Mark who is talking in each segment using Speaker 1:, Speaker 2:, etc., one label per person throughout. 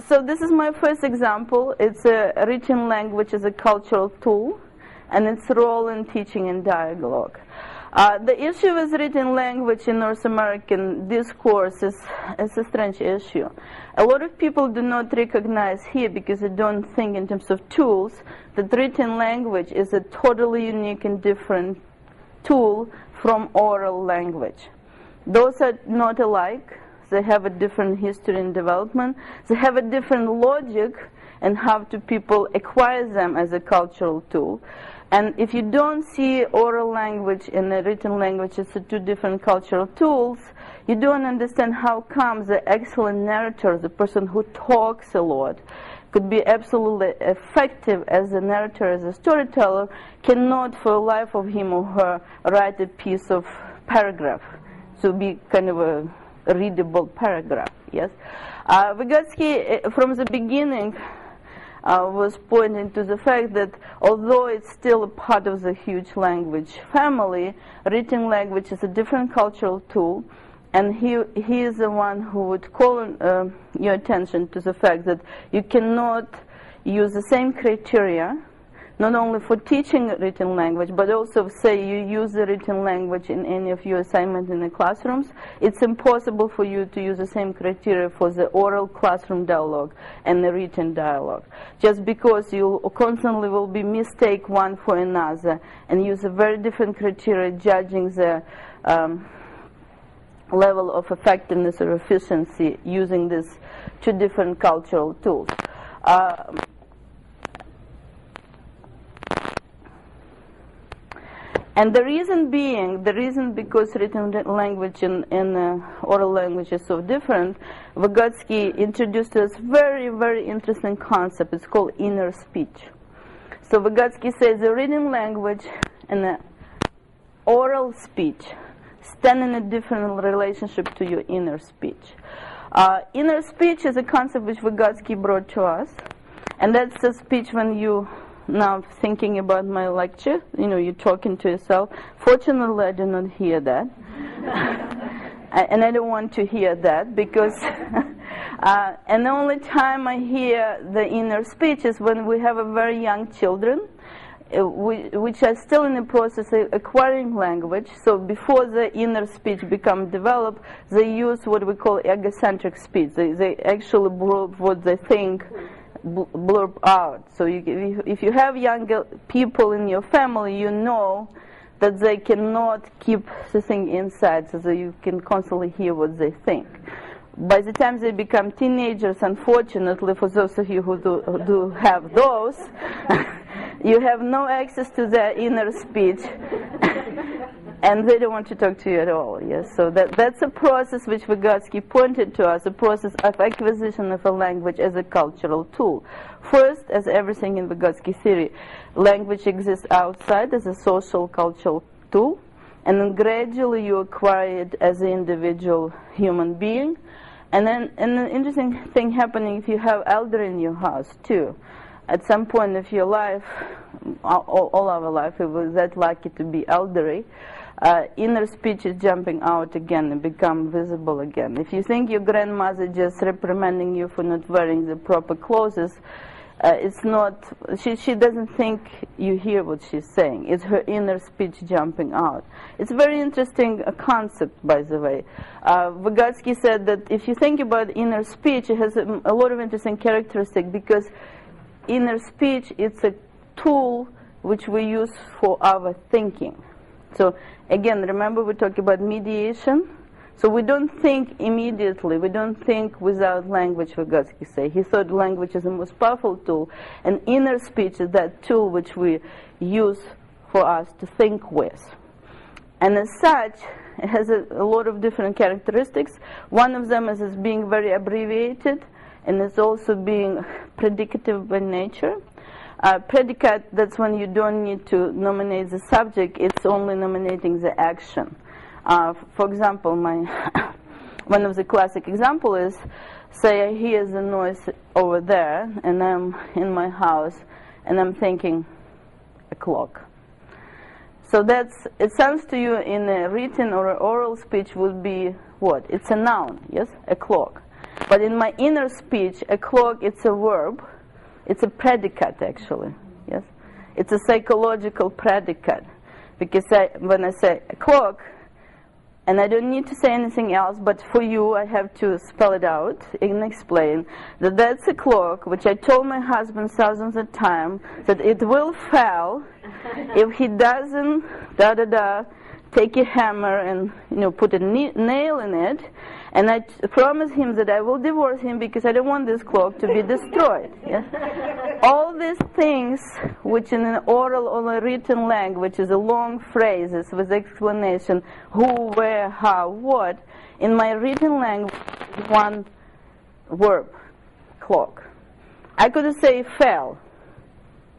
Speaker 1: So this is my first example. It's a written language as a cultural tool, and its role in teaching and dialogue. The issue with written language in North American discourse is a strange issue. A lot of people do not recognize here, because they don't think in terms of tools, that written language is a totally unique and different tool from oral language. Those are not alike. They have a different history and development. They have a different logic and how do people acquire them as a cultural tool. And if you don't see oral language and the written language as two different cultural tools, you don't understand how come the excellent narrator, the person who talks a lot, could be absolutely effective as a narrator, as a storyteller, cannot for the life of him or her write a piece of paragraph. So be kind of a readable paragraph, yes? Vygotsky, from the beginning, was pointing to the fact that although it's still a part of the huge language family, written language is a different cultural tool, and he is the one who would call your attention to the fact that you cannot use the same criteria not only for teaching written language, but also say you use the written language in any of your assignments in the classrooms. It's impossible for you to use the same criteria for the oral classroom dialogue and the written dialogue. Just because you constantly will be mistake one for another and use a very different criteria judging the level of effectiveness or efficiency using these two different cultural tools. And the reason because written language and oral language is so different, Vygotsky introduced us very, very interesting concept. It's called inner speech. So Vygotsky says the written language and the oral speech stand in a different relationship to your inner speech. Inner speech is a concept which Vygotsky brought to us, and that's the speech when you now thinking about my lecture, you're talking to yourself. Fortunately, I do not hear that. And I don't want to hear that because, and the only time I hear the inner speech is when we have a very young children, which are still in the process of acquiring language. So before the inner speech become developed, they use what we call egocentric speech. They actually blurb what they think, blurb out. So if you have younger people in your family, you know that they cannot keep the thing inside, so that you can constantly hear what they think. By the time they become teenagers, unfortunately, for those of you who do have those, you have no access to their inner speech, and they don't want to talk to you at all. Yes, so that's a process which Vygotsky pointed to us, a process of acquisition of a language as a cultural tool. First, as everything in Vygotsky theory, language exists outside as a social cultural tool, and then gradually you acquire it as an individual human being. And then an interesting thing happening if you have elder in your house too. At some point of your life, all our life, we were that lucky to be elderly, inner speech is jumping out again and become visible again. If you think your grandmother just reprimanding you for not wearing the proper clothes, it's not, she doesn't think you hear what she's saying. It's her inner speech jumping out. It's a very interesting concept, by the way. Vygotsky said that if you think about inner speech, it has a lot of interesting characteristics, because inner speech, it's a tool which we use for our thinking. So again, remember we talked about mediation. So we don't think immediately, we don't think without language, Vygotsky say. He thought language is the most powerful tool, and inner speech is that tool which we use for us to think with. And as such, it has a lot of different characteristics. One of them is being very abbreviated, and it's also being predicative by nature. Predicate, that's when you don't need to nominate the subject, it's only nominating the action. For example, one of the classic example is, say I hear the noise over there, and I'm in my house, and I'm thinking, a clock. So it sounds to you in a written or oral speech would be what? It's a noun, yes? A clock. But in my inner speech, a clock, it's a verb. It's a predicate, actually. Yes, it's a psychological predicate. Because when I say a clock, and I don't need to say anything else, but for you I have to spell it out and explain that that's a clock, which I told my husband thousands of times, that it will fail if he doesn't, take a hammer and, put a nail in it. And I promise him that I will divorce him because I don't want this clock to be destroyed. Yes? All these things, which in an oral or a written language is a long phrases with explanation, who, where, how, what, in my written language, one verb, clock. I could say fell,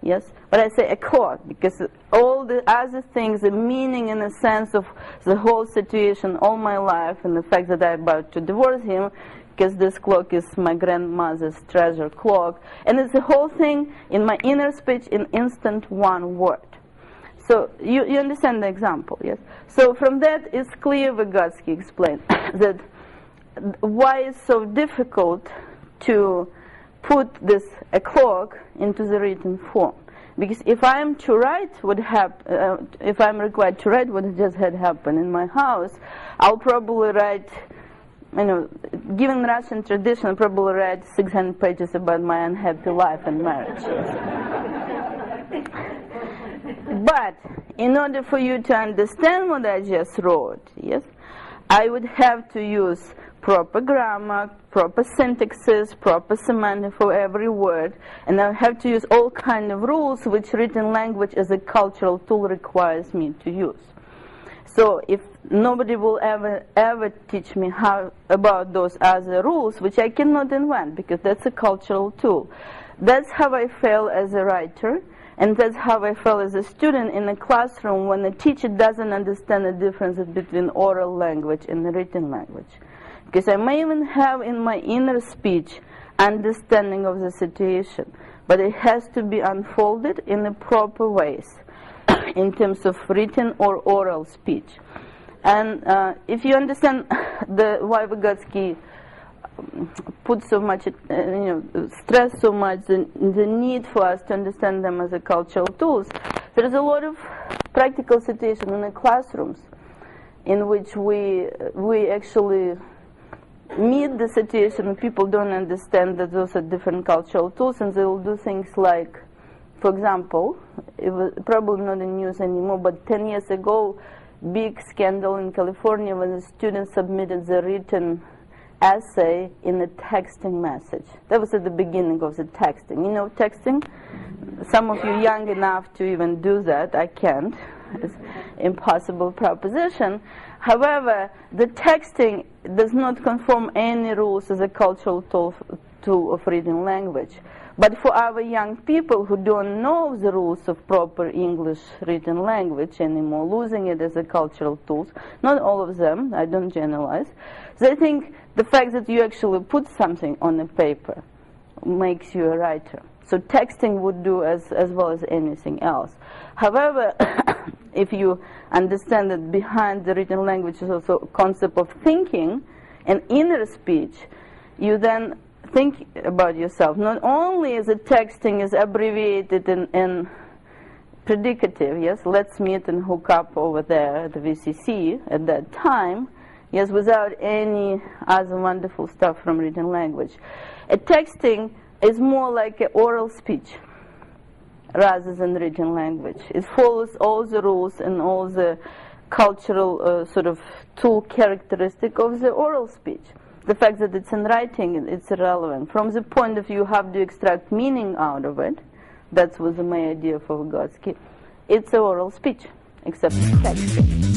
Speaker 1: yes, but I say a clock because all the other things, the meaning and the sense of the whole situation all my life, and the fact that I'm about to divorce him because this clock is my grandmother's treasure clock, and it's the whole thing in my inner speech in instant one word. So you understand the example, yes? So from that it's clear, Vygotsky explained, that why it's so difficult to put a clock into the written form. Because if I'm to write if I'm required to write what just had happened in my house, I'll probably write, given Russian tradition, I'll probably write 600 pages about my unhappy life and marriage. But in order for you to understand what I just wrote, yes, I would have to use proper grammar, proper syntaxes, proper semantics for every word, and I have to use all kind of rules which written language as a cultural tool requires me to use. So if nobody will ever teach me about those other rules, which I cannot invent because that's a cultural tool. That's how I fail as a writer, and that's how I fail as a student in a classroom when the teacher doesn't understand the difference between oral language and the written language. Because I may even have in my inner speech understanding of the situation, but it has to be unfolded in the proper ways in terms of written or oral speech. And if you understand why Vygotsky put so much, stress so much the need for us to understand them as a cultural tools, there is a lot of practical situations in the classrooms in which we actually meet the situation and people don't understand that those are different cultural tools, and they will do things like, for example, it was probably not in news anymore, but 10 years ago, big scandal in California when the students submitted the written essay in a texting message. That was at the beginning of the texting. You know texting? Some of you young enough to even do that. I can't. It's an impossible proposition. However, the texting does not conform any rules as a cultural tool of reading language. But for our young people who don't know the rules of proper English written language anymore, losing it as a cultural tool, not all of them, I don't generalize, they think the fact that you actually put something on a paper makes you a writer. So texting would do as well as anything else. However, if you understand that behind the written language is also a concept of thinking and inner speech, you then think about yourself. Not only is the texting is abbreviated in predicative, yes, let's meet and hook up over there at the VCC at that time, yes, without any other wonderful stuff from written language. A texting is more like an oral speech rather than written language. It follows all the rules and all the cultural sort of tool characteristic of the oral speech. The fact that it's in writing, it's irrelevant. From the point of view, how do you extract meaning out of it? That was my idea for Vygotsky. It's an oral speech, except texting.